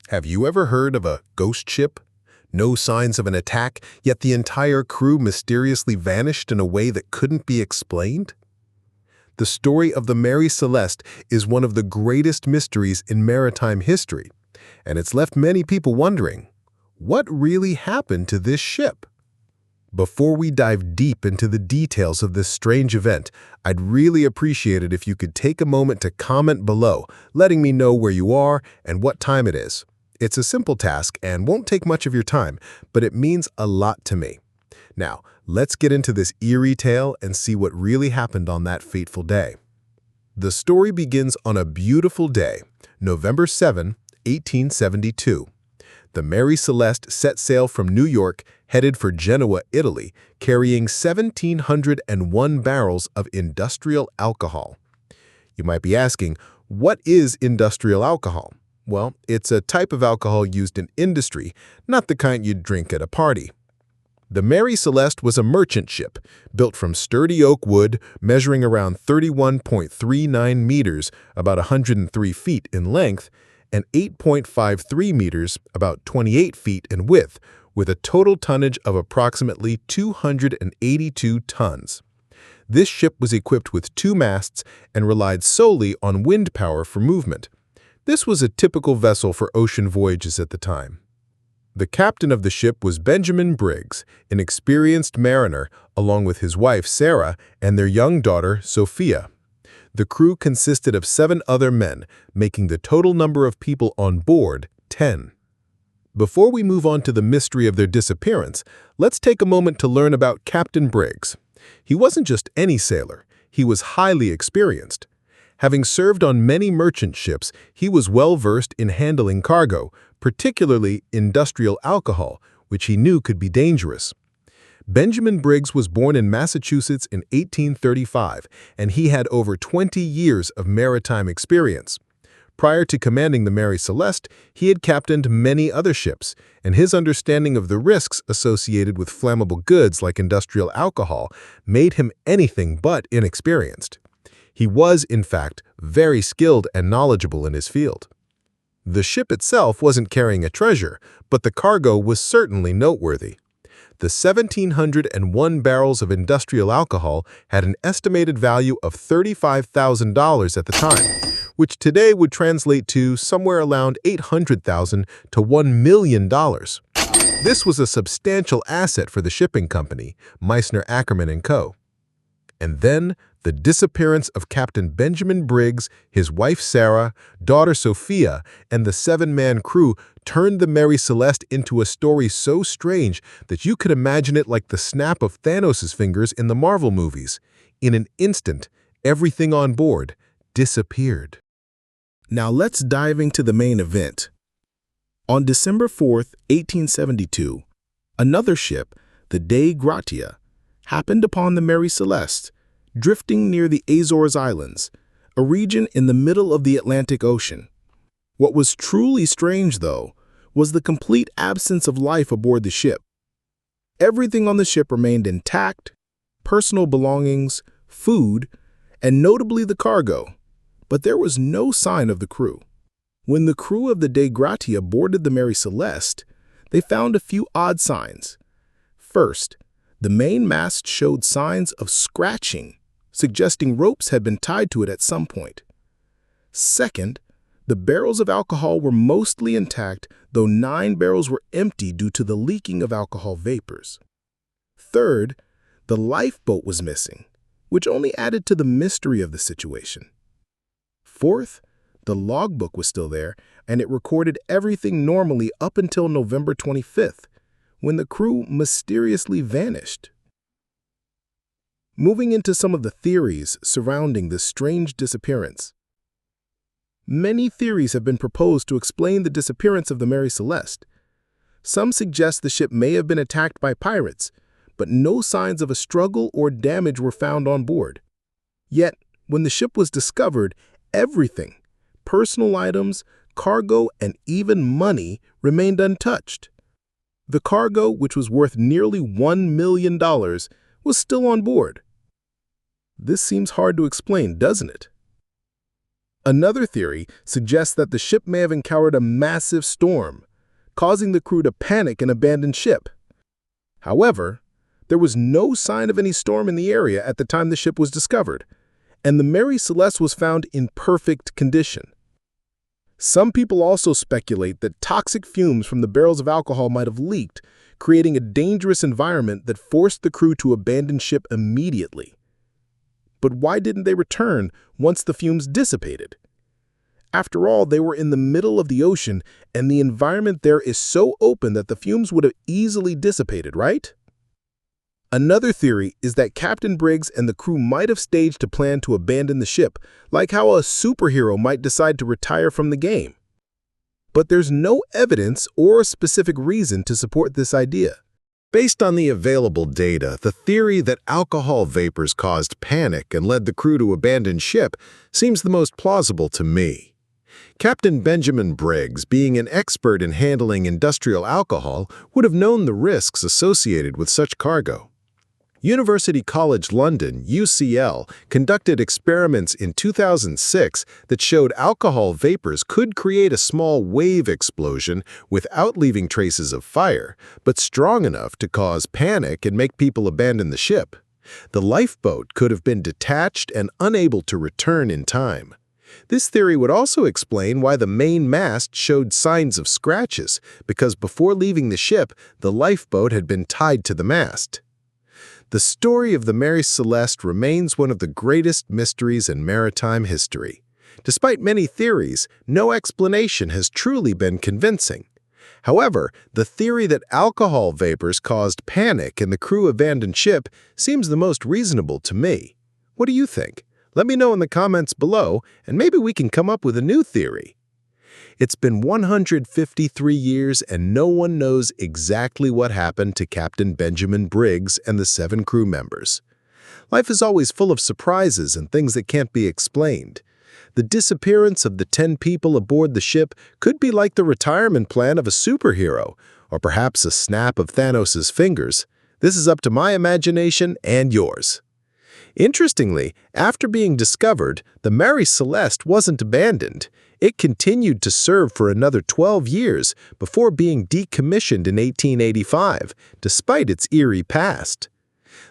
Have you ever heard of a ghost ship? No signs of an attack, yet the entire crew mysteriously vanished in a way that couldn't be explained? The story of the Mary Celeste is one of the greatest mysteries in maritime history, and it's left many people wondering, what really happened to this ship? Before we dive deep into the details of this strange event, I'd really appreciate it if you could take a moment to comment below, letting me know where you are and what time it is. It's a simple task and won't take much of your time, but it means a lot to me. Now, let's get into this eerie tale and see what really happened on that fateful day. The story begins on a beautiful day, November 7, 1872. The Mary Celeste set sail from New York, headed for Genoa, Italy, carrying 1,701 barrels of industrial alcohol. You might be asking, what is industrial alcohol? Well, it's a type of alcohol used in industry, not the kind you'd drink at a party. The Mary Celeste was a merchant ship, built from sturdy oak wood, measuring around 31.39 meters, about 103 feet in length, and 8.53 meters, about 28 feet in width, with a total tonnage of approximately 282 tons. This ship was equipped with 2 masts and relied solely on wind power for movement. This was a typical vessel for ocean voyages at the time. The captain of the ship was Benjamin Briggs, an experienced mariner, along with his wife Sarah and their young daughter Sophia. The crew consisted of 7 other men, making the total number of people on board 10. Before we move on to the mystery of their disappearance, let's take a moment to learn about Captain Briggs. He wasn't just any sailor, he was highly experienced. Having served on many merchant ships, he was well-versed in handling cargo, particularly industrial alcohol, which he knew could be dangerous. Benjamin Briggs was born in Massachusetts in 1835, and he had over 20 years of maritime experience. Prior to commanding the Mary Celeste, he had captained many other ships, and his understanding of the risks associated with flammable goods like industrial alcohol made him anything but inexperienced. He was, in fact, very skilled and knowledgeable in his field. The ship itself wasn't carrying a treasure, but the cargo was certainly noteworthy. The 1,701 barrels of industrial alcohol had an estimated value of $35,000 at the time, which today would translate to somewhere around $800,000 to $1 million. This was a substantial asset for the shipping company, Meissner Ackerman & Co. And then, the disappearance of Captain Benjamin Briggs, his wife Sarah, daughter Sophia, and the 7-man crew turned the Mary Celeste into a story so strange that you could imagine it like the snap of Thanos' fingers in the Marvel movies. In an instant, everything on board disappeared. Now let's dive into the main event. On December 4th, 1872, another ship, the Dei Gratia, happened upon the Mary Celeste, drifting near the Azores Islands, a region in the middle of the Atlantic Ocean. What was truly strange, though, was the complete absence of life aboard the ship. Everything on the ship remained intact: personal belongings, food, and notably the cargo, but there was no sign of the crew. When the crew of the Dei Gratia boarded the Mary Celeste, they found a few odd signs. First, the main mast showed signs of scratching, suggesting ropes had been tied to it at some point. Second, the barrels of alcohol were mostly intact, though 9 barrels were empty due to the leaking of alcohol vapors. Third, the lifeboat was missing, which only added to the mystery of the situation. Fourth, the logbook was still there, and it recorded everything normally up until November 25th, when the crew mysteriously vanished. Moving into some of the theories surrounding this strange disappearance. Many theories have been proposed to explain the disappearance of the Mary Celeste. Some suggest the ship may have been attacked by pirates, but no signs of a struggle or damage were found on board. Yet, when the ship was discovered, everything, personal items, cargo, and even money, remained untouched. The cargo, which was worth nearly $1 million, was still on board. This seems hard to explain, doesn't it? Another theory suggests that the ship may have encountered a massive storm, causing the crew to panic and abandon ship. However, there was no sign of any storm in the area at the time the ship was discovered, and the Mary Celeste was found in perfect condition. Some people also speculate that toxic fumes from the barrels of alcohol might have leaked, creating a dangerous environment that forced the crew to abandon ship immediately. But why didn't they return once the fumes dissipated? After all, they were in the middle of the ocean, and the environment there is so open that the fumes would have easily dissipated, right? Another theory is that Captain Briggs and the crew might have staged a plan to abandon the ship, like how a superhero might decide to retire from the game. But there's no evidence or specific reason to support this idea. Based on the available data, the theory that alcohol vapors caused panic and led the crew to abandon ship seems the most plausible to me. Captain Benjamin Briggs, being an expert in handling industrial alcohol, would have known the risks associated with such cargo. University College London, UCL, conducted experiments in 2006 that showed alcohol vapors could create a small wave explosion without leaving traces of fire, but strong enough to cause panic and make people abandon the ship. The lifeboat could have been detached and unable to return in time. This theory would also explain why the main mast showed signs of scratches, because before leaving the ship, the lifeboat had been tied to the mast. The story of the Mary Celeste remains one of the greatest mysteries in maritime history. Despite many theories, no explanation has truly been convincing. However, the theory that alcohol vapors caused panic and the crew abandoned ship seems the most reasonable to me. What do you think? Let me know in the comments below, and maybe we can come up with a new theory. It's been 153 years and no one knows exactly what happened to Captain Benjamin Briggs and the 7 crew members. Life is always full of surprises and things that can't be explained. The disappearance of the 10 people aboard the ship could be like the retirement plan of a superhero, or perhaps a snap of Thanos' fingers. This is up to my imagination and yours. Interestingly, after being discovered, the Mary Celeste wasn't abandoned. It continued to serve for another 12 years before being decommissioned in 1885, despite its eerie past.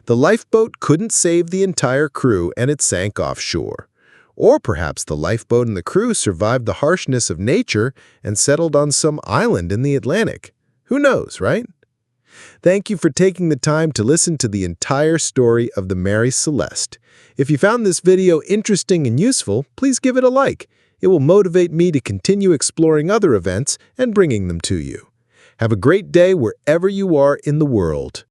The lifeboat couldn't save the entire crew and it sank offshore. Or perhaps the lifeboat and the crew survived the harshness of nature and settled on some island in the Atlantic. Who knows, right? Thank you for taking the time to listen to the entire story of the Mary Celeste. If you found this video interesting and useful, please give it a like. It will motivate me to continue exploring other events and bringing them to you. Have a great day wherever you are in the world.